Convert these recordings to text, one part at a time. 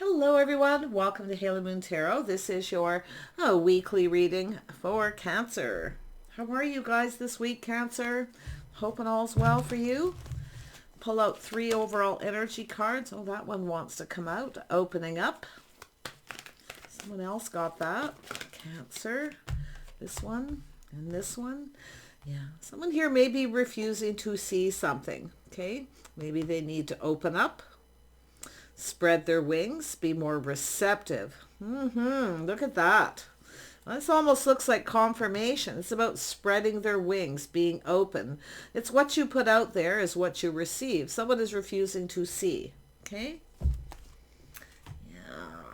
Hello everyone, welcome to Haley Moon Tarot. This is your weekly reading for Cancer. How are you guys this week, Cancer? Hoping all's well for you. Pull out 3 overall energy cards. Oh, that one wants to come out. Opening up. Someone else got that. Cancer. This one and this one. Yeah, someone here may be refusing to see something. Okay, maybe they need to open up. Spread their wings, be more receptive. Look at that. This almost looks like confirmation. It's about spreading their wings, being open. It's what you put out there is what you receive. Someone is refusing to see. Okay? Yeah.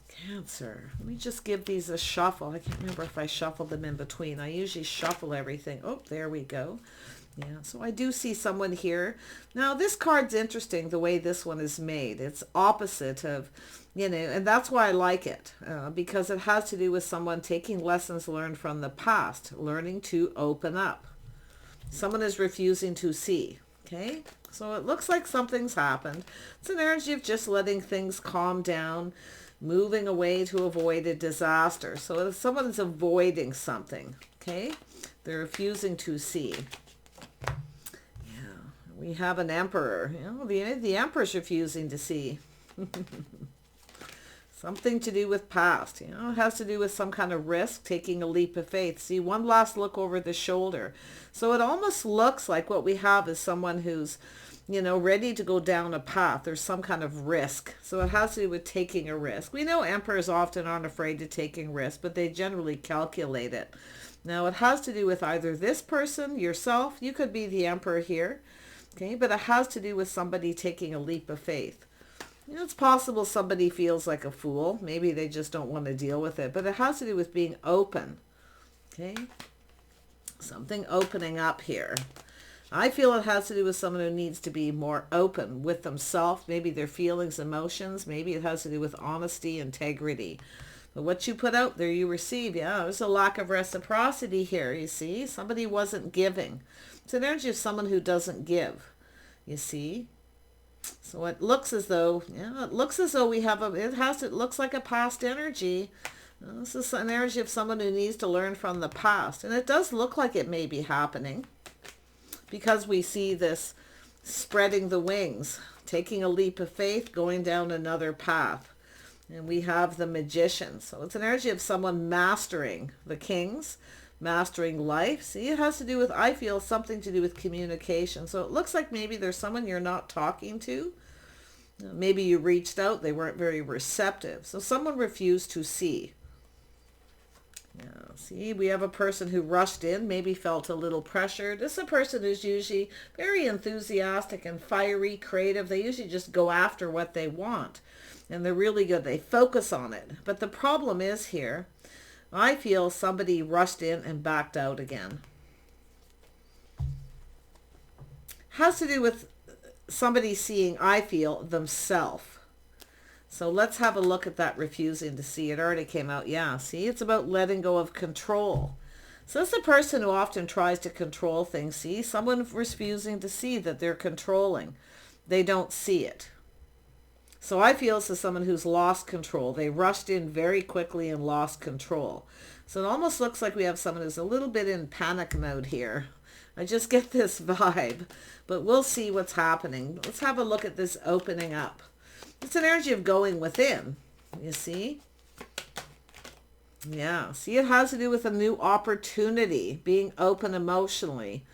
Cancer. Let me just give these a shuffle. I can't remember if I shuffled them in between. I usually shuffle everything. Oh, there we go. Yeah, so I do see someone here. Now, this card's interesting the way this one is made. It's opposite of, and that's why I like it, because it has to do with someone taking lessons learned from the past, learning to open up. Someone is refusing to see, okay? So it looks like something's happened. It's an energy of just letting things calm down, moving away to avoid a disaster. So if someone is avoiding something, okay? They're refusing to see. We have an emperor. The emperor's refusing to see. Something to do with past. It has to do with some kind of risk, taking a leap of faith. See, one last look over the shoulder. So it almost looks like what we have is someone who's, ready to go down a path. There's some kind of risk. So it has to do with taking a risk. We know emperors often aren't afraid of taking risks, but they generally calculate it. Now, it has to do with either this person, yourself. You could be the emperor here. Okay, but it has to do with somebody taking a leap of faith. It's possible somebody feels like a fool. Maybe they just don't want to deal with it. But it has to do with being open. Okay, something opening up here. I feel it has to do with someone who needs to be more open with themselves. Maybe their feelings, emotions. Maybe it has to do with honesty, integrity. But what you put out there, you receive. Yeah, there's a lack of reciprocity here, you see. Somebody wasn't giving. It's an energy of someone who doesn't give, you see. So it looks as though, we have it looks like a past energy. This is an energy of someone who needs to learn from the past. And it does look like it may be happening because we see this spreading the wings, taking a leap of faith, going down another path. And we have the Magician. So it's an energy of someone mastering the Kings, mastering life. See, it has to do with, I feel, something to do with communication. So it looks like maybe there's someone you're not talking to. Maybe you reached out, they weren't very receptive. So someone refused to see. Yeah, see, we have a person who rushed in, maybe felt a little pressured. This is a person who's usually very enthusiastic and fiery, creative. They usually just go after what they want. And they're really good. They focus on it. But the problem is here, I feel somebody rushed in and backed out again. Has to do with somebody seeing, I feel, themselves. So let's have a look at that refusing to see. It already came out. Yeah, see, it's about letting go of control. So it's a person who often tries to control things. See, someone refusing to see that they're controlling. They don't see it. So I feel this is someone who's lost control. They rushed in very quickly and lost control. So it almost looks like we have someone who's a little bit in panic mode here. I just get this vibe, but we'll see what's happening. Let's have a look at this opening up. It's an energy of going within, you see? Yeah, see, it has to do with a new opportunity, being open emotionally,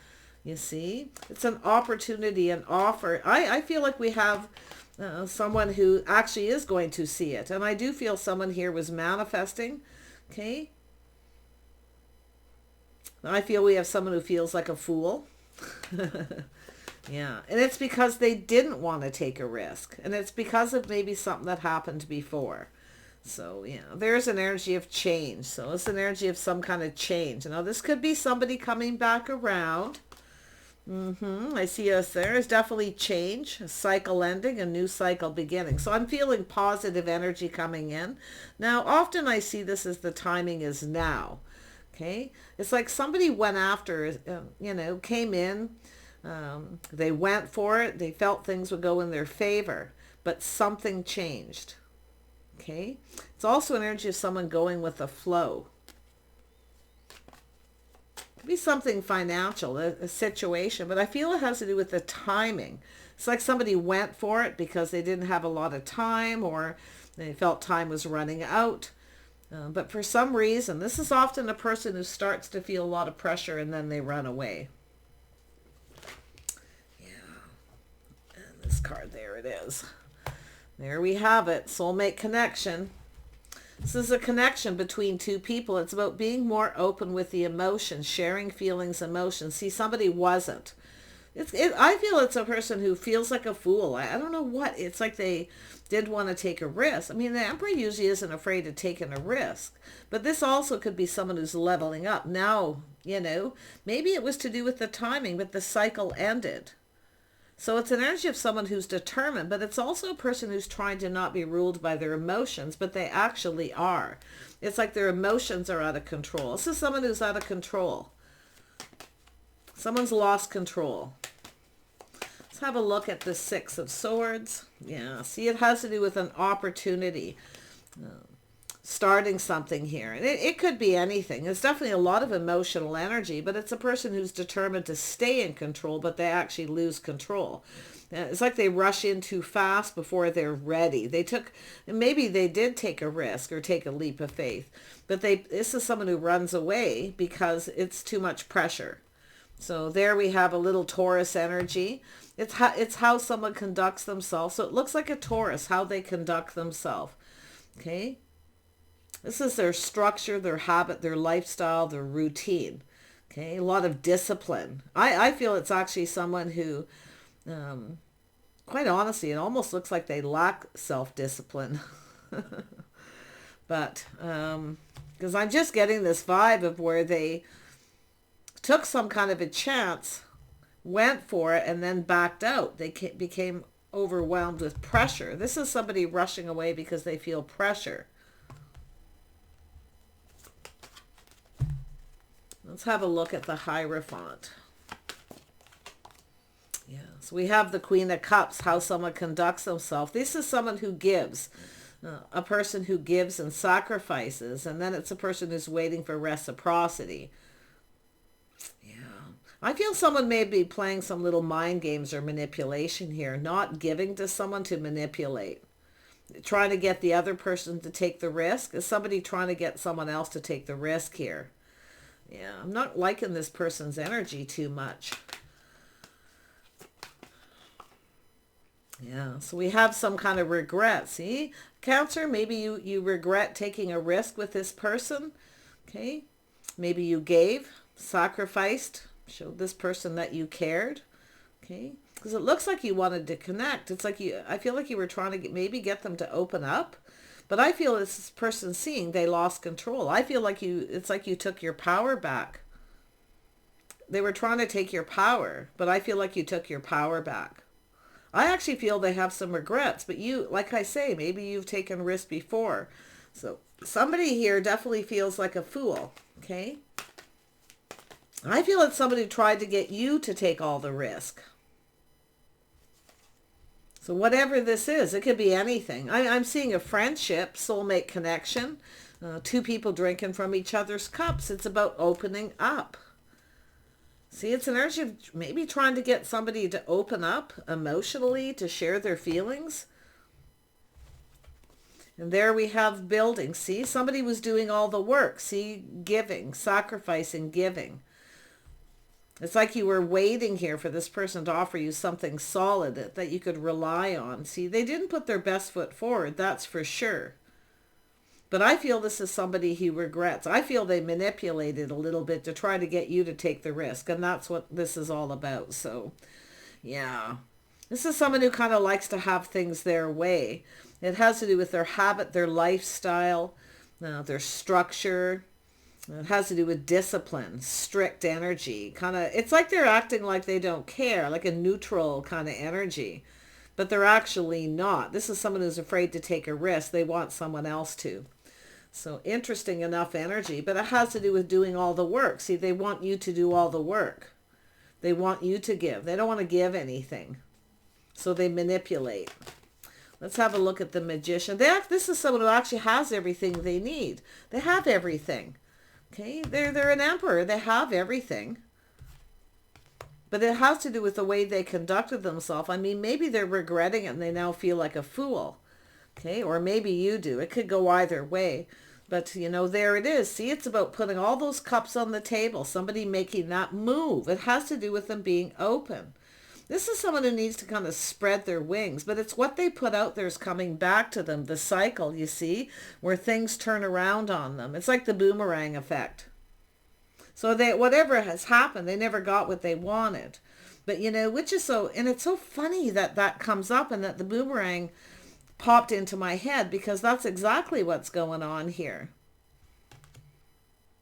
you see? It's an opportunity, an offer. I feel like we have someone who actually is going to see it. And I do feel someone here was manifesting. Okay. I feel we have someone who feels like a fool. Yeah. And it's because they didn't want to take a risk. And it's because of maybe something that happened before. So, there's an energy of change. So it's an energy of some kind of change. Now, this could be somebody coming back around. I see us there is definitely change, a cycle ending, a new cycle beginning. So I'm feeling positive energy coming in. Now, often I see this as the timing is now. Okay. It's like somebody went after, came in, They went for it. They felt things would go in their favor, but something changed. Okay. It's also an energy of someone going with the flow. Could be something financial, a situation, but I feel it has to do with the timing. It's like somebody went for it because they didn't have a lot of time, or they felt time was running out. But for some reason, this is often a person who starts to feel a lot of pressure and then they run away. This card, there it is. There we have it. Soulmate connection. This is a connection between two people. It's about being more open with the emotions, sharing feelings, emotions. See, somebody wasn't. I feel it's a person who feels like a fool. I don't know what. It's like they did want to take a risk. I mean, the Emperor usually isn't afraid of taking a risk. But this also could be someone who's leveling up. Now, maybe it was to do with the timing, but the cycle ended. So it's an energy of someone who's determined, but it's also a person who's trying to not be ruled by their emotions, but they actually are. It's like their emotions are out of control. This is someone who's out of control. Someone's lost control. Let's have a look at the Six of Swords. Yeah, see, it has to do with an opportunity. Starting something here. And it could be anything. It's definitely a lot of emotional energy, but it's a person who's determined to stay in control, but they actually lose control. It's like they rush in too fast before they're ready. Maybe they did take a risk or take a leap of faith, but this is someone who runs away because it's too much pressure. So there we have a little Taurus energy. It's how someone conducts themselves. So it looks like a Taurus, how they conduct themselves. Okay. This is their structure, their habit, their lifestyle, their routine. Okay, a lot of discipline. I feel it's actually someone who, quite honestly, it almost looks like they lack self-discipline. But, because I'm just getting this vibe of where they took some kind of a chance, went for it, and then backed out. They became overwhelmed with pressure. This is somebody rushing away because they feel pressure. Let's have a look at the Hierophant. Yeah, so we have the Queen of Cups, how someone conducts themselves. This is someone who gives, a person who gives and sacrifices, and then it's a person who's waiting for reciprocity. Yeah, I feel someone may be playing some little mind games or manipulation here, not giving to someone to manipulate. Trying to get the other person to take the risk. Is somebody trying to get someone else to take the risk here? Yeah, I'm not liking this person's energy too much. Yeah, so we have some kind of regret. See, Cancer, maybe you regret taking a risk with this person. Okay, maybe you gave, sacrificed, showed this person that you cared. Okay, because it looks like you wanted to connect. It's like I feel like you were trying to maybe get them to open up. But I feel this person seeing they lost control. I feel like it's like you took your power back. They were trying to take your power, but I feel like you took your power back. I actually feel they have some regrets, but like I say, maybe you've taken risks before. So somebody here definitely feels like a fool, okay? I feel it's somebody who tried to get you to take all the risk. So whatever this is, it could be anything. I'm seeing a friendship, soulmate connection, two people drinking from each other's cups. It's about opening up. See, it's an energy of maybe trying to get somebody to open up emotionally, to share their feelings. And there we have building. See, somebody was doing all the work. See, giving, sacrificing, giving. It's like you were waiting here for this person to offer you something solid that you could rely on. See, they didn't put their best foot forward, that's for sure. But I feel this is somebody who regrets. I feel they manipulated a little bit to try to get you to take the risk. And that's what this is all about. So, yeah. This is someone who kind of likes to have things their way. It has to do with their habit, their lifestyle, their structure. It has to do with discipline, strict energy. It's like they're acting like they don't care, like a neutral kind of energy. But they're actually not. This is someone who's afraid to take a risk. They want someone else to. So interesting enough energy, but it has to do with doing all the work. See, they want you to do all the work. They want you to give. They don't want to give anything. So they manipulate. Let's have a look at the Magician. This is someone who actually has everything they need. They have everything. Okay, they're an emperor. They have everything. But it has to do with the way they conducted themselves. I mean, maybe they're regretting it and they now feel like a fool. Okay, or maybe you do. It could go either way. But, you know, there it is. See, it's about putting all those cups on the table. Somebody making that move. It has to do with them being open. This is someone who needs to kind of spread their wings, but it's what they put out there is coming back to them. The cycle, you see, where things turn around on them. It's like the boomerang effect. So whatever has happened, they never got what they wanted. But, you know, which is so, and it's so funny that that comes up and that the boomerang popped into my head, because that's exactly what's going on here.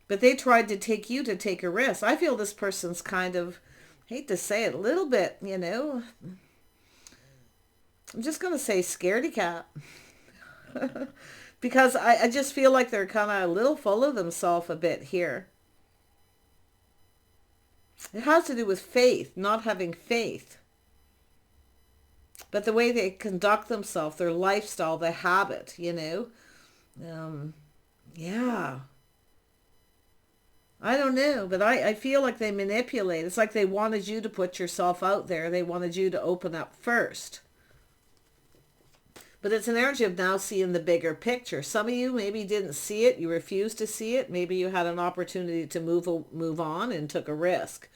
But they tried to take you to take a risk. I feel this person's kind of, hate to say it, a little bit, you know, I'm just going to say scaredy cat. Because I just feel like they're kind of a little full of themselves a bit here. It has to do with faith, not having faith. But the way they conduct themselves, their lifestyle, their habit, you know. Yeah. I don't know, but I feel like they manipulate. It's like they wanted you to put yourself out there. They wanted you to open up first. But it's an energy of now seeing the bigger picture. Some of you maybe didn't see it. You refused to see it. Maybe you had an opportunity to move on and took a risk.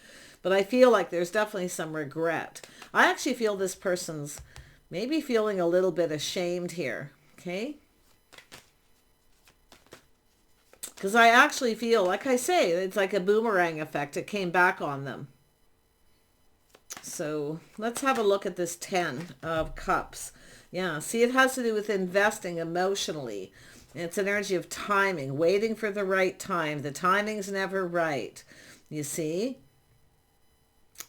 But I feel like there's definitely some regret. I actually feel this person's maybe feeling a little bit ashamed here. Okay? Because I actually feel, like I say, it's like a boomerang effect. It came back on them. So let's have a look at this 10 of Cups. Yeah, see, it has to do with investing emotionally. It's an energy of timing, waiting for the right time. The timing's never right, you see?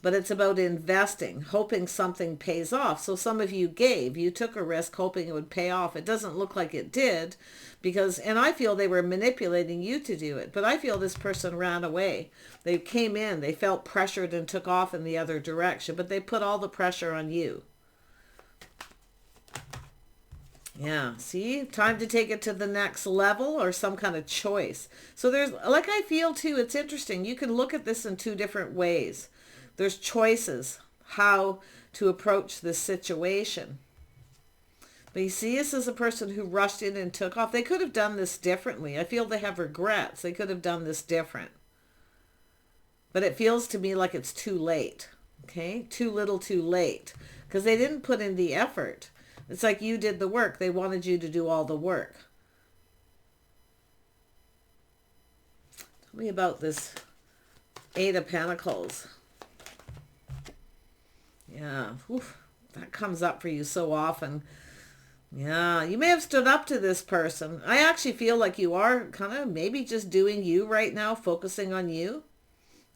But it's about investing, hoping something pays off. So some of you you took a risk hoping it would pay off. It doesn't look like it did, because, and I feel they were manipulating you to do it, but I feel this person ran away. They came in, they felt pressured and took off in the other direction, but they put all the pressure on you. Yeah, see, time to take it to the next level or some kind of choice. So there's, like I feel too, it's interesting. You can look at this in two different ways. There's choices, how to approach this situation. But you see, this is a person who rushed in and took off. They could have done this differently. I feel they have regrets. They could have done this different. But it feels to me like it's too late. Okay? Too little too late. Because they didn't put in the effort. It's like you did the work. They wanted you to do all the work. Tell me about this 8 of Pentacles. Yeah, oof, that comes up for you so often. Yeah, you may have stood up to this person. I actually feel like you are kind of maybe just doing you right now, focusing on you.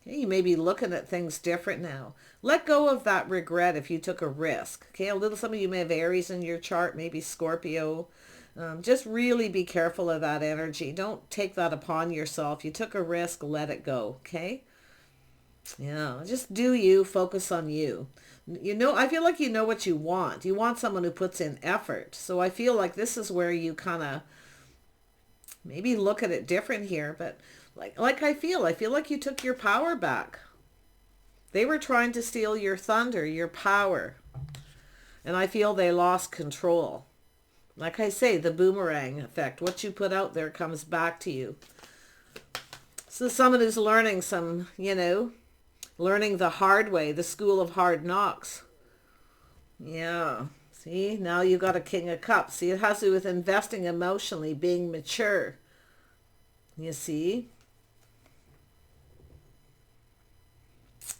Okay, you may be looking at things different now. Let go of that regret if you took a risk. Okay, some of you may have Aries in your chart, maybe Scorpio. Just really be careful of that energy. Don't take that upon yourself. You took a risk, let it go, okay? Yeah, just do you, focus on you. You know, I feel like you know what you want. You want someone who puts in effort. So I feel like this is where you kind of maybe look at it different here. But like I feel like you took your power back. They were trying to steal your thunder, your power. And I feel they lost control. Like I say, the boomerang effect. What you put out there comes back to you. So someone who's learning some, you know, learning the hard way, the school of hard knocks. Yeah. See, now you got a King of Cups. See, it has to do with investing emotionally, being mature. You see?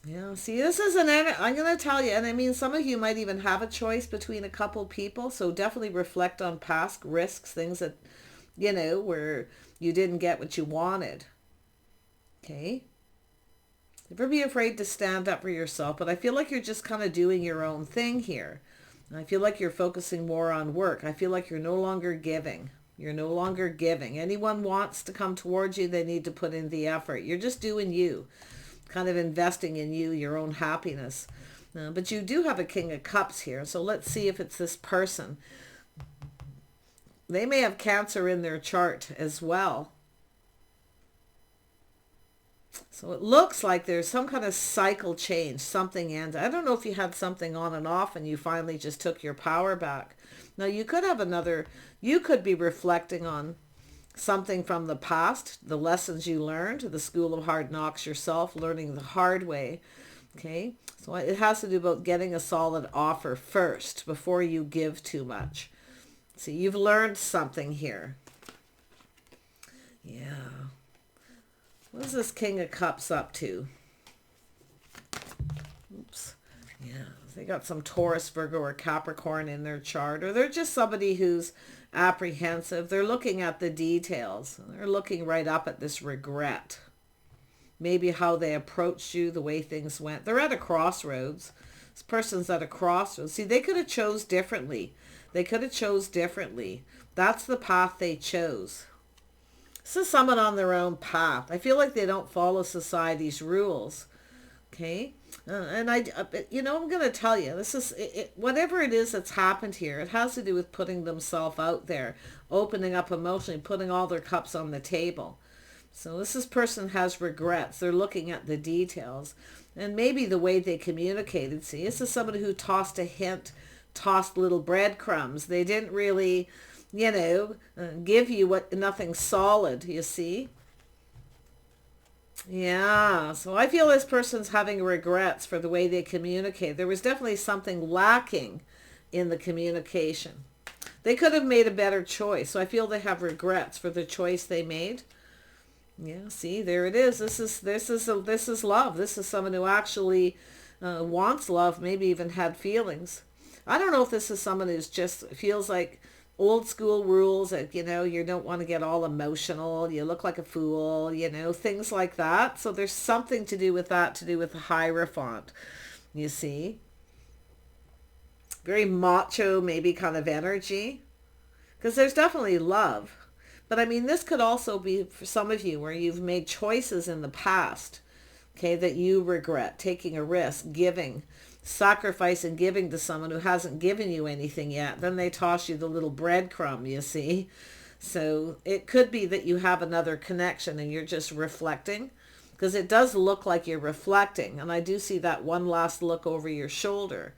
Yeah, see, this is I'm going to tell you, and I mean, some of you might even have a choice between a couple people, so definitely reflect on past risks, things that, you know, where you didn't get what you wanted. Okay? Never be afraid to stand up for yourself, but I feel like you're just kind of doing your own thing here. I feel like you're focusing more on work. I feel like you're no longer giving. You're no longer giving. Anyone wants to come towards you, they need to put in the effort. You're just doing you. kind of investing in you, your own happiness. But you do have a King of Cups here. So let's see if it's this person. They may have Cancer in their chart as well. So it looks like there's some kind of cycle change, something ends. I don't know if you had something on and off and you finally just took your power back. Now you could have you could be reflecting on something from the past, the lessons you learned, the school of hard knocks yourself, learning the hard way. Okay, so it has to do about getting a solid offer first before you give too much. See, you've learned something here. Yeah. What is this King of Cups up to? Oops. Yeah, they got some Taurus, Virgo, or Capricorn in their chart. Or they're just somebody who's apprehensive. They're looking at the details. They're looking right up at this regret. Maybe how they approached you, the way things went. They're at a crossroads. This person's at a crossroads. See, they could have chose differently. They could have chose differently. That's the path they chose. This is someone on their own path. I feel like they don't follow society's rules. Okay? And I'm going to tell you, this is whatever it is that's happened here, it has to do with putting themselves out there, opening up emotionally, putting all their cups on the table. So this person has regrets. They're looking at the details. And maybe the way they communicated. See, this is somebody who tossed a hint, tossed little breadcrumbs. They didn't really, give you nothing solid, you see. Yeah, so I feel this person's having regrets for the way they communicate. There was definitely something lacking in the communication. They could have made a better choice. So I feel they have regrets for the choice they made. Yeah, see, there it is. This is love. This is someone who actually wants love, maybe even had feelings. I don't know if this is someone who's just feels like old school rules that, you don't want to get all emotional. You look like a fool, things like that. So there's something to do with that, to do with the Hierophant, you see. Very macho, maybe kind of energy. Because there's definitely love. But I mean, this could also be for some of you where you've made choices in the past, okay, that you regret, taking a risk, giving, sacrifice and giving to someone who hasn't given you anything yet. Then they toss you the little breadcrumb, you see. So it could be that you have another connection and you're just reflecting, because it does look like you're reflecting. And I do see that one last look over your shoulder,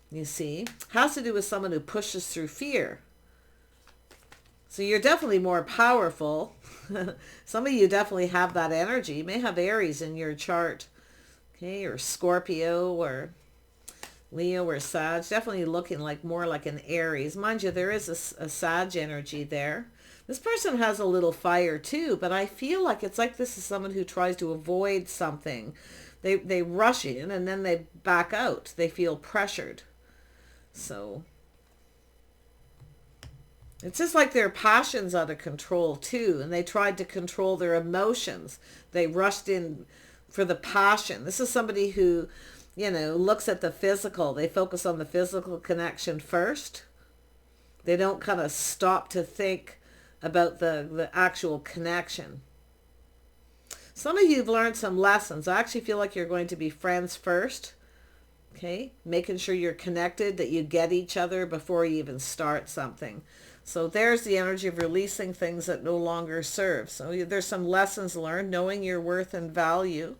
you see. Has to do with someone who pushes through fear. So you're definitely more powerful. Some of you definitely have that energy. You may have Aries in your chart, okay, or Scorpio or Leo or Sag. Definitely looking like more like an Aries. Mind you, there is a Sag energy there. This person has a little fire too, but I feel like it's like this is someone who tries to avoid something. They rush in and then they back out. They feel pressured. So it's just like their passion's out of control too, and they tried to control their emotions. They rushed in for the passion. This is somebody who, looks at the physical. They focus on the physical connection first. They don't kind of stop to think about the actual connection. Some of you have learned some lessons. I actually feel like you're going to be friends first. Okay, making sure you're connected, that you get each other before you even start something. So there's the energy of releasing things that no longer serve. So there's some lessons learned, knowing your worth and value.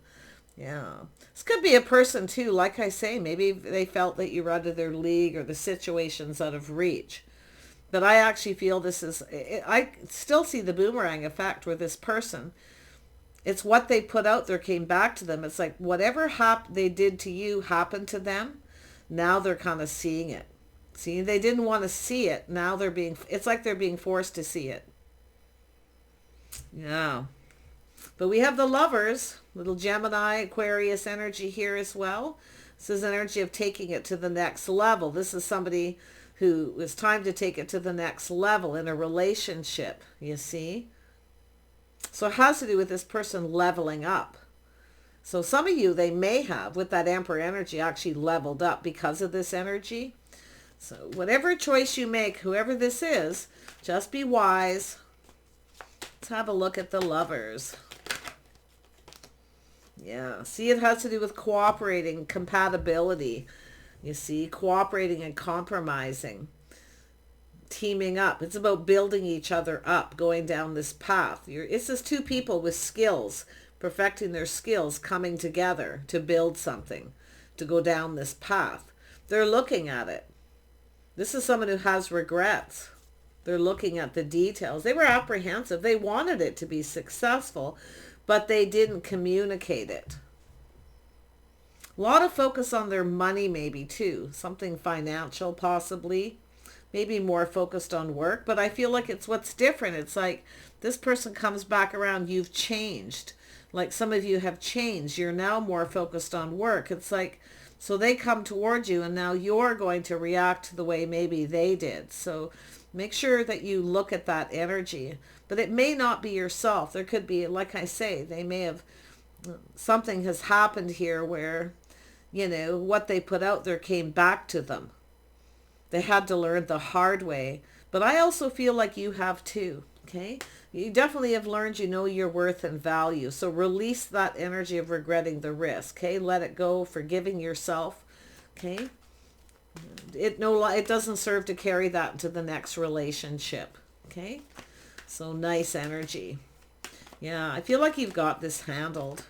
Yeah. This could be a person too, like I say, maybe they felt that you were out of their league or the situation's out of reach. But I actually feel I still see the boomerang effect where this person, it's what they put out there came back to them. It's like whatever they did to you happened to them. Now they're kind of seeing it. See, they didn't want to see it. Now it's like they're being forced to see it. Yeah. But we have the Lovers, little Gemini, Aquarius energy here as well. This is energy of taking it to the next level. This is somebody who it's time to take it to the next level in a relationship, you see. So it has to do with this person leveling up. So some of you, they may have, with that Emperor energy, actually leveled up because of this energy. So whatever choice you make, whoever this is, just be wise. Let's have a look at the Lovers. Yeah. See, it has to do with cooperating, compatibility. You see, cooperating and compromising, teaming up. It's about building each other up, going down this path. It's just two people with skills, perfecting their skills, coming together to build something, to go down this path. They're looking at it. This is someone who has regrets. They're looking at the details. They were apprehensive. They wanted it to be successful, but they didn't communicate it. A lot of focus on their money maybe too. Something financial possibly. Maybe more focused on work. But I feel like it's what's different. It's like this person comes back around. You've changed. Like some of you have changed. You're now more focused on work. It's like, so they come towards you and now you're going to react the way maybe they did. So make sure that you look at that energy. But it may not be yourself. There could be, like I say, they may have, something has happened here where, you know, what they put out there came back to them. They had to learn the hard way. But I also feel like you have too, okay? You definitely have learned, you know, your worth and value. So release that energy of regretting the risk, okay? Let it go, forgiving yourself, okay? It doesn't serve to carry that into the next relationship, okay? So nice energy. Yeah, I feel like you've got this handled.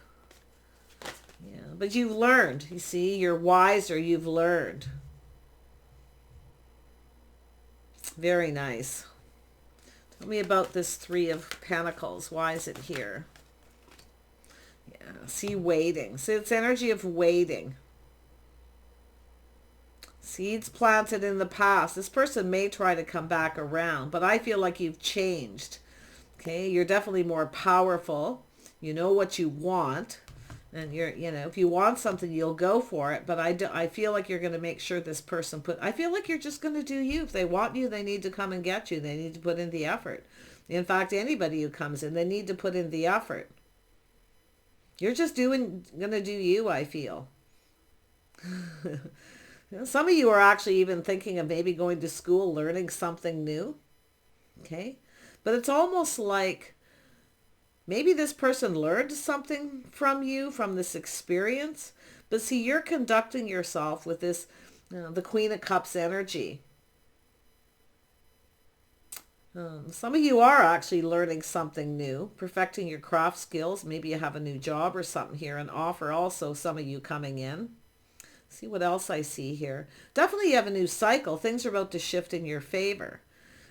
Yeah, but you've learned, you see, you're wiser, you've learned. Very nice. Tell me about this Three of Pentacles. Why is it here? Yeah, see, waiting. So it's energy of waiting. Seeds planted in the past. This person may try to come back around, but I feel like you've changed. Okay, you're definitely more powerful. You know what you want. And you're, you know, if you want something, you'll go for it. But I feel like you're going to make sure this person I feel like you're just going to do you. If they want you, they need to come and get you. They need to put in the effort. In fact, anybody who comes in, they need to put in the effort. You're just going to do you, I feel. Some of you are actually even thinking of maybe going to school, learning something new. Okay. But it's almost like maybe this person learned something from you, from this experience. But see, you're conducting yourself with this, the Queen of Cups energy. Some of you are actually learning something new, perfecting your craft skills. Maybe you have a new job or something here, an offer also, some of you coming in. See what else I see here. Definitely you have a new cycle. Things are about to shift in your favor.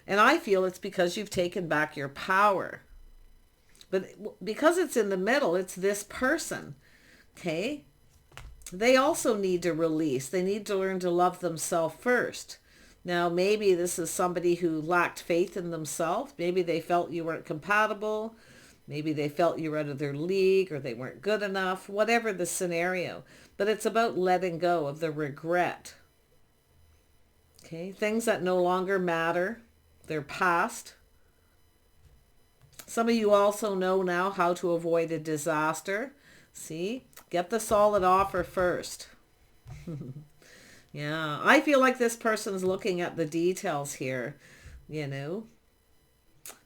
And I feel it's because you've taken back your power. But because it's in the middle, it's this person, okay? They also need to release. They need to learn to love themselves first. Now, maybe this is somebody who lacked faith in themselves. Maybe they felt you weren't compatible. Maybe they felt you were out of their league or they weren't good enough, whatever the scenario. But it's about letting go of the regret. Okay, things that no longer matter. They're past. Some of you also know now how to avoid a disaster. See, get the solid offer first. Yeah, I feel like this person's looking at the details here, you know.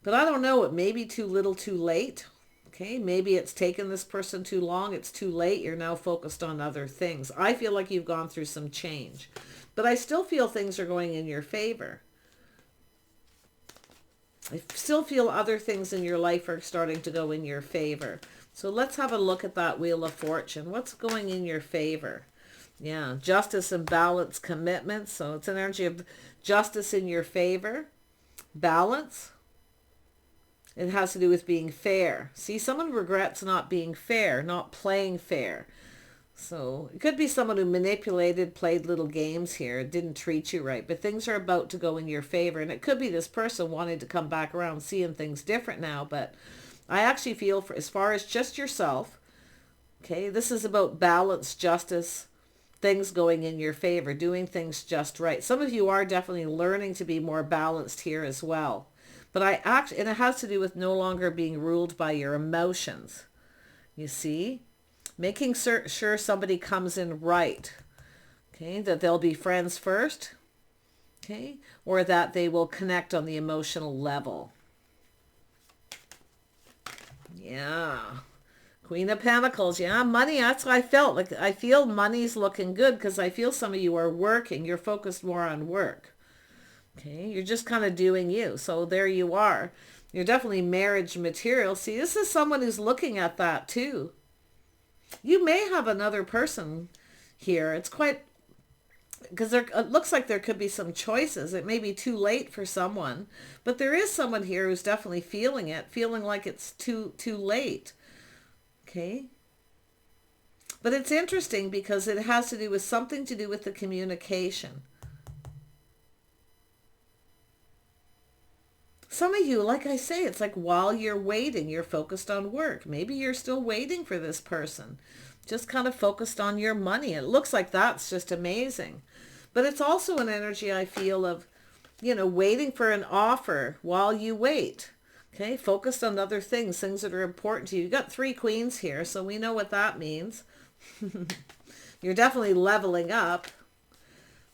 But I don't know, it may be too little too late. Okay, maybe it's taken this person too long. It's too late. You're now focused on other things. I feel like you've gone through some change. But I still feel things are going in your favor. I still feel other things in your life are starting to go in your favor. So let's have a look at that Wheel of Fortune. What's going in your favor? Yeah, justice and balance, commitment. So it's an energy of justice in your favor. Balance. It has to do with being fair. See, someone regrets not being fair, not playing fair. So it could be someone who manipulated, played little games here, didn't treat you right, but things are about to go in your favor. And it could be this person wanting to come back around, seeing things different now. But I actually feel for as far as just yourself, okay, this is about balance, justice, things going in your favor, doing things just right. Some of you are definitely learning to be more balanced here as well. But and it has to do with no longer being ruled by your emotions. You see? Making sure somebody comes in right, okay, that they'll be friends first, okay, or that they will connect on the emotional level. Yeah. Queen of Pentacles. Yeah, money. That's what I felt. Like, I feel money's looking good because I feel some of you are working. You're focused more on work. Okay, you're just kind of doing you. So there you are. You're definitely marriage material. See, this is someone who's looking at that too. You may have another person here. It's quite, because it looks like there could be some choices. It may be too late for someone, but there is someone here who's definitely feeling it, feeling like it's too late. Okay. But it's interesting because it has to do with something to do with the communication. Some of you, like I say, it's like while you're waiting, you're focused on work. Maybe you're still waiting for this person. Just kind of focused on your money. It looks like that's just amazing. But it's also an energy I feel of, waiting for an offer while you wait. Okay, focused on other things that are important to you. You've got 3 queens here, so we know what that means. You're definitely leveling up.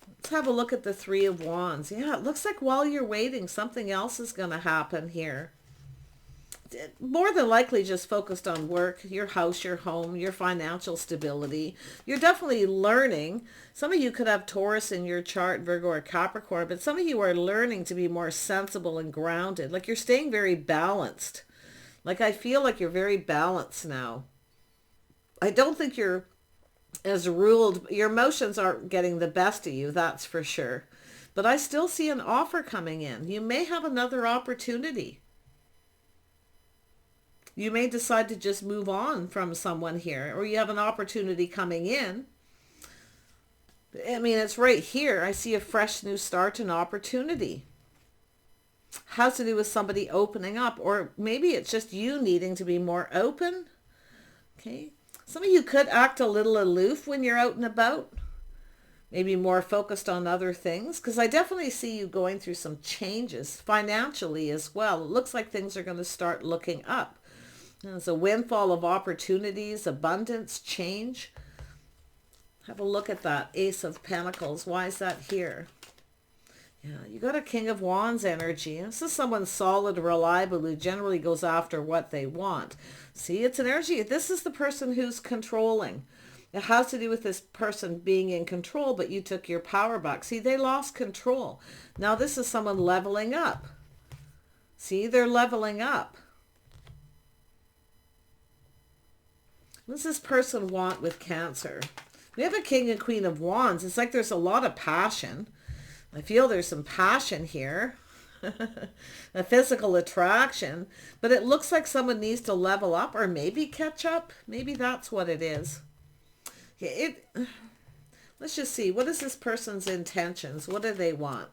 Let's have a look at the 3 of Wands. Yeah, it looks like while you're waiting, something else is going to happen here. More than likely just focused on work, your house, your home, your financial stability. You're definitely learning. Some of you could have Taurus in your chart, Virgo or Capricorn, but some of you are learning to be more sensible and grounded. Like you're staying very balanced. Like I feel like you're very balanced now. I don't think you're as ruled. Your emotions aren't getting the best of you, that's for sure. But I still see an offer coming in. You may have another opportunity. You may decide to just move on from someone here, or you have an opportunity coming in. I mean, it's right here. I see a fresh new start, an opportunity. Has to do with somebody opening up, or maybe it's just you needing to be more open. Okay. Some of you could act a little aloof when you're out and about. Maybe more focused on other things, because I definitely see you going through some changes financially as well. It looks like things are going to start looking up. There's a windfall of opportunities, abundance, change. Have a look at that Ace of Pentacles. Why is that here? Yeah, you got a King of Wands energy. This is someone solid, reliable, who generally goes after what they want. See, it's an energy. This is the person who's controlling. It has to do with this person being in control, but you took your power back. See, they lost control. Now this is someone leveling up. See, they're leveling up. What does this person want with Cancer? We have a King and Queen of Wands. It's like there's a lot of passion. I feel there's some passion here. A physical attraction. But it looks like someone needs to level up or maybe catch up. Maybe that's what it is. Let's just see. What is this person's intentions? What do they want?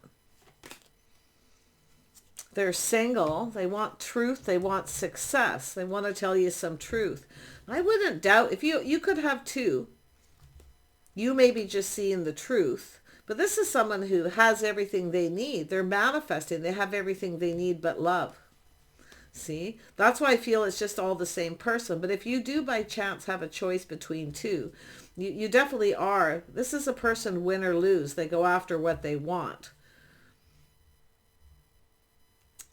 They're single. They want truth. They want success. They want to tell you some truth. I wouldn't doubt if you could have 2. You may be just seeing the truth, but this is someone who has everything they need. They're manifesting. They have everything they need but love. See, that's why I feel it's just all the same person. But if you do by chance have a choice between 2, you definitely are. This is a person win or lose. They go after what they want.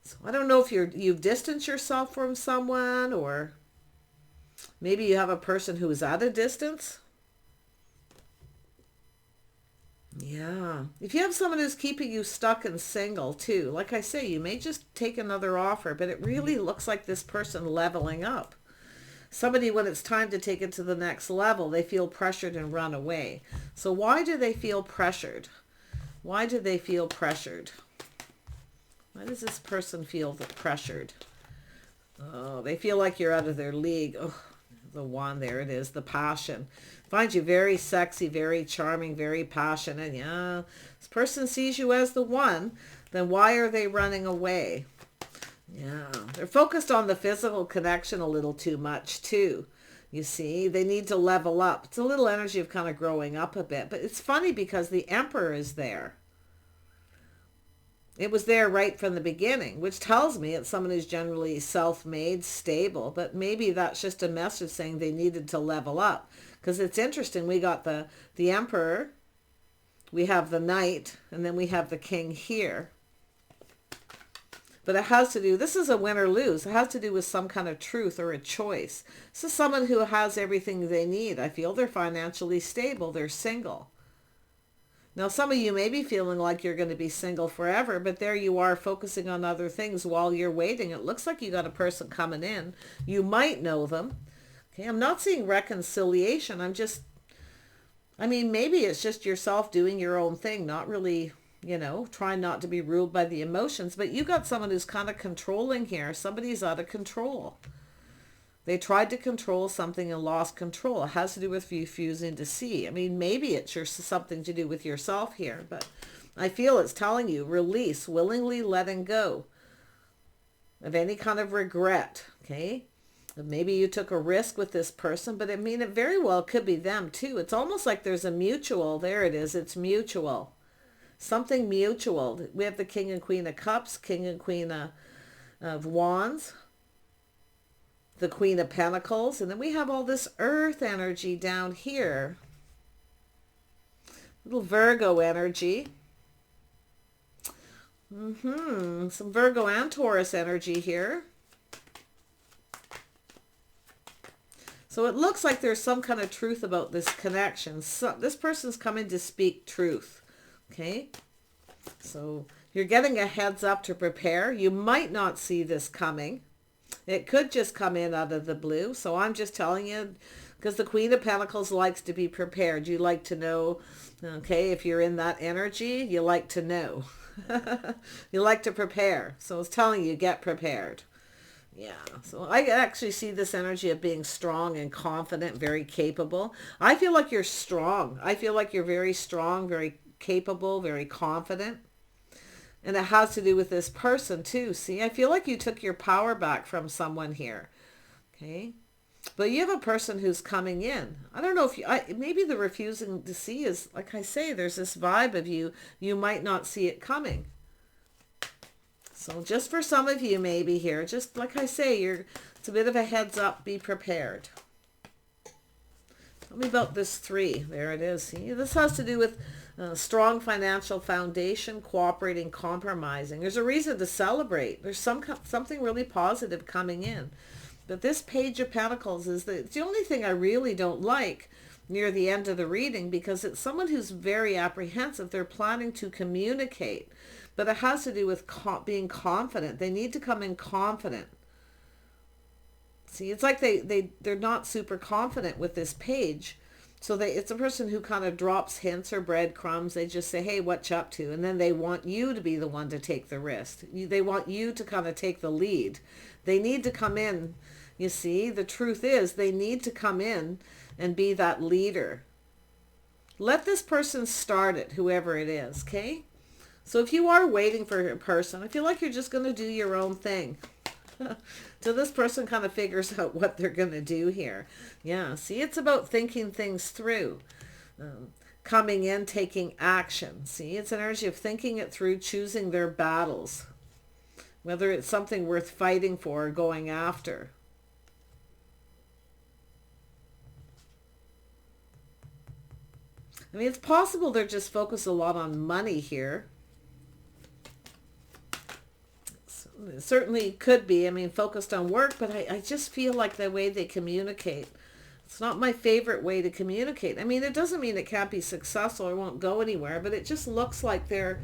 So I don't know if you've distanced yourself from someone, or maybe you have a person who is at a distance. Yeah. If you have someone who's keeping you stuck and single too, like I say, you may just take another offer, but it really looks like this person leveling up. Somebody, when it's time to take it to the next level, they feel pressured and run away. So why do they feel pressured? Why do they feel pressured? Why does this person feel pressured? Oh, they feel like you're out of their league. Oh, the wand, there it is, the passion. Find you very sexy, very charming, very passionate. Yeah, this person sees you as the one. Then why are they running away? Yeah, they're focused on the physical connection a little too much too. You see, they need to level up. It's a little energy of kind of growing up a bit. But it's funny because the Emperor is there. It was there right from the beginning, which tells me it's someone who's generally self-made, stable. But maybe that's just a message saying they needed to level up. Because it's interesting. We got the Emperor, we have the Knight, and then we have the King here. But it has to do, this is a win or lose. It has to do with some kind of truth or a choice. This is someone who has everything they need. I feel they're financially stable. They're single. Now, some of you may be feeling like you're going to be single forever, but there you are focusing on other things while you're waiting. It looks like you got a person coming in. You might know them. Okay, I'm not seeing reconciliation. I mean, maybe it's just yourself doing your own thing, not really, trying not to be ruled by the emotions. But you got someone who's kind of controlling here. Somebody's out of control. They tried to control something and lost control. It has to do with you fusing to see. I mean, maybe it's something to do with yourself here, but I feel it's telling you release, willingly letting go of any kind of regret, okay? Maybe you took a risk with this person, but I mean, it very well could be them too. It's almost like there's a mutual. There it is. It's mutual. Something mutual. We have the King and Queen of Cups, King and Queen of Wands, the Queen of Pentacles, and then we have all this earth energy down here. Little Virgo energy. Some Virgo and Taurus energy here. So it looks like there's some kind of truth about this connection. So this person's coming to speak truth. Okay? So you're getting a heads up to prepare. You might not see this coming. It could just come in out of the blue. So I'm just telling you, because the Queen of Pentacles likes to be prepared. You like to know, okay, if you're in that energy, you like to know. You like to prepare. So it's telling you, get prepared. Yeah, so I actually see this energy of being strong and confident, very capable. I feel like you're strong. I feel like you're very strong, very capable, very confident. And it has to do with this person too. See, I feel like you took your power back from someone here. Okay. But you have a person who's coming in. I don't know if maybe the refusing to see is, like I say, there's this vibe of you might not see it coming. So just for some of you maybe here, just like I say, it's a bit of a heads up, be prepared. Tell me about this 3. There it is. See, this has to do with strong financial foundation, cooperating, compromising. There's a reason to celebrate. There's something really positive coming in. But this Page of Pentacles is the only thing I really don't like near the end of the reading, because it's someone who's very apprehensive. They're planning to communicate. But it has to do with being confident. They need to come in confident. See, it's like they're not super confident with this page. So it's a person who kind of drops hints or breadcrumbs. They just say, hey, what you up to? And then they want you to be the one to take the risk. They want you to kind of take the lead. They need to come in. You see, the truth is they need to come in and be that leader. Let this person start it, whoever it is, okay? So if you are waiting for a person, I feel like you're just going to do your own thing. Till this person kind of figures out what they're going to do here. Yeah, see, it's about thinking things through. Coming in, taking action. See, it's an energy of thinking it through, choosing their battles. Whether it's something worth fighting for or going after. I mean, it's possible they're just focused a lot on money here. It certainly could be. I mean, focused on work, but I just feel like the way they communicate, it's not my favorite way to communicate. I mean, it doesn't mean it can't be successful or won't go anywhere, but it just looks like the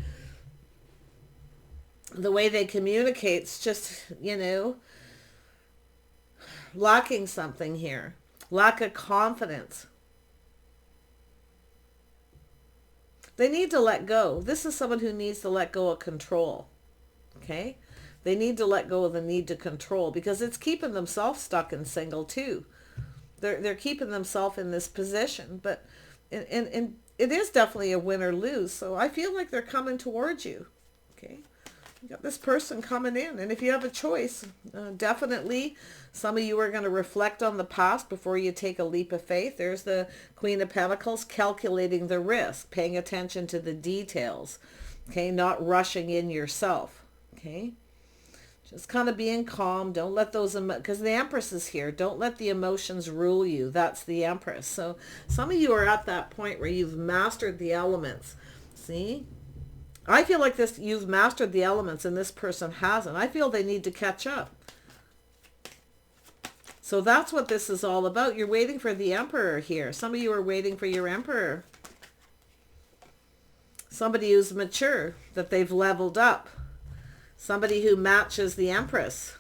way they communicate is just, lacking something here. Lack of confidence. They need to let go. This is someone who needs to let go of control. Okay? They need to let go of the need to control, because it's keeping themselves stuck and single too. They're keeping themselves in this position, but and it is definitely a win or lose. So I feel like they're coming towards you. Okay, you got this person coming in, and if you have a choice, definitely some of you are going to reflect on the past before you take a leap of faith. There's the Queen of Pentacles, calculating the risk, paying attention to the details. Okay, not rushing in yourself. Okay. Just kind of being calm. Don't let those, because the Empress is here. Don't let the emotions rule you. That's the Empress. So some of you are at that point where you've mastered the elements. See? I feel like this, you've mastered the elements and this person hasn't. I feel they need to catch up. So that's what this is all about. You're waiting for the Emperor here. Some of you are waiting for your Emperor. Somebody who's mature, that they've leveled up. Somebody who matches the Empress.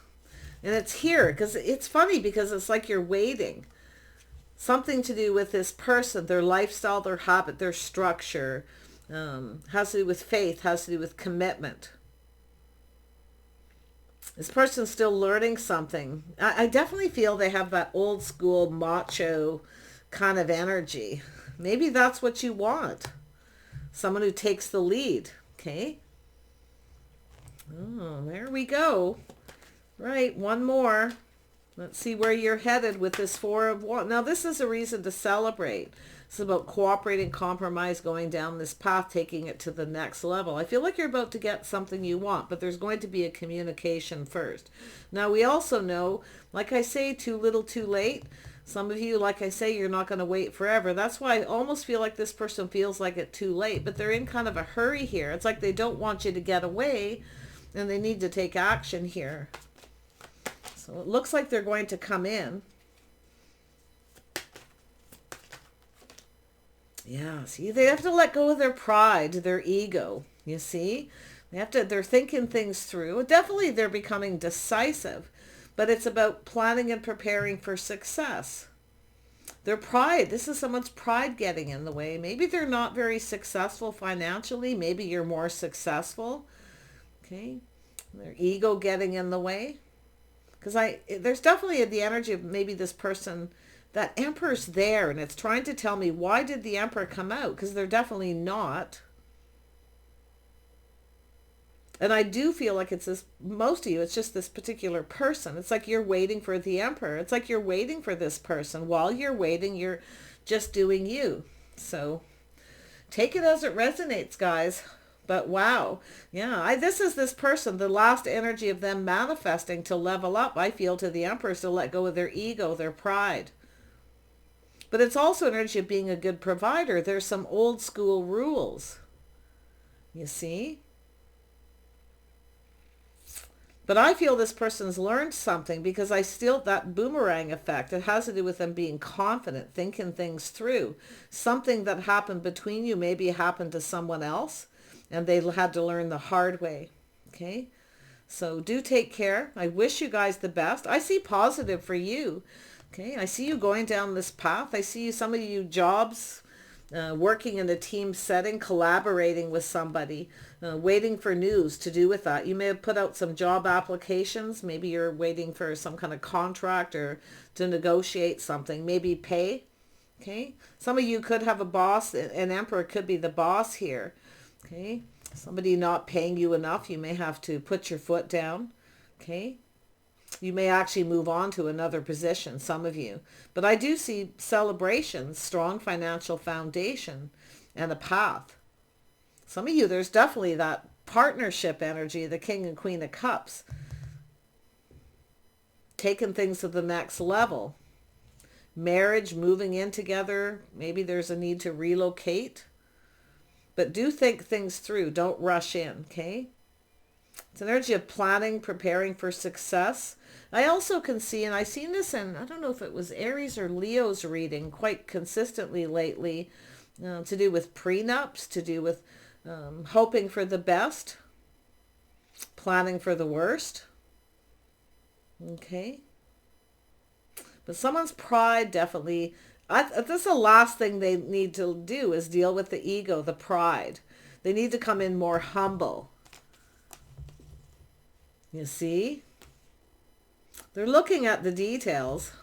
And it's here, because it's funny, because it's like you're waiting. Something to do with this person, their lifestyle, their habit, their structure. Has to do with faith, has to do with commitment. This person's still learning something. I definitely feel they have that old school macho kind of energy. Maybe that's what you want. Someone who takes the lead. Okay. Oh, there we go. Right, one more. Let's see where you're headed with this Four of Wands. Now, this is a reason to celebrate. It's about cooperating, compromise, going down this path, taking it to the next level. I feel like you're about to get something you want, but there's going to be a communication first. Now, we also know, like I say, too little, too late. Some of you, like I say, you're not going to wait forever. That's why I almost feel like this person feels like it's too late, but they're in kind of a hurry here. It's like they don't want you to get away, and they need to take action here. So it looks like they're going to come in. Yeah, see, they have to let go of their pride, their ego, you see? They're thinking things through. Definitely they're becoming decisive, but it's about planning and preparing for success. Their pride, this is someone's pride getting in the way. Maybe they're not very successful financially. Maybe you're more successful. Okay, their ego getting in the way. Because there's definitely the energy of maybe this person, that Emperor's there, and it's trying to tell me, why did the Emperor come out? Because they're definitely not. And I do feel like it's this, most of you, it's just this particular person. It's like you're waiting for the Emperor. It's like you're waiting for this person. While you're waiting, you're just doing you. So take it as it resonates, guys. But wow, yeah, this is this person, the last energy of them manifesting to level up, I feel, to the Emperor, to let go of their ego, their pride. But it's also energy of being a good provider. There's some old school rules, you see? But I feel this person's learned something, because I still, that boomerang effect, it has to do with them being confident, thinking things through. Something that happened between you maybe happened to someone else, and they had to learn the hard way. Okay, so do take care. I wish you guys the best. I see positive for you. Okay, I see you going down this path. I see you, some of you jobs, working in a team setting, collaborating with somebody, waiting for news to do with that. You may have put out some job applications. Maybe you're waiting for some kind of contract or to negotiate something, maybe pay. Okay, some of you could have a boss. An Emperor could be the boss here. Okay, somebody not paying you enough. You may have to put your foot down. Okay, you may actually move on to another position, some of you. But I do see celebrations, strong financial foundation, and a path. Some of you, there's definitely that partnership energy, the King and Queen of Cups. Taking things to the next level. Marriage, moving in together. Maybe there's a need to relocate. But do think things through. Don't rush in, okay? It's an energy of planning, preparing for success. I also can see, and I've seen this in, I don't know if it was Aries or Leo's reading quite consistently lately, to do with prenups, to do with hoping for the best, planning for the worst. Okay? But someone's pride definitely... this is the last thing they need to do, is deal with the ego, the pride. They need to come in more humble. You see? They're looking at the details.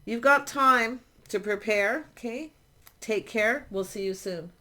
You've got time to prepare, okay? Take care. We'll see you soon.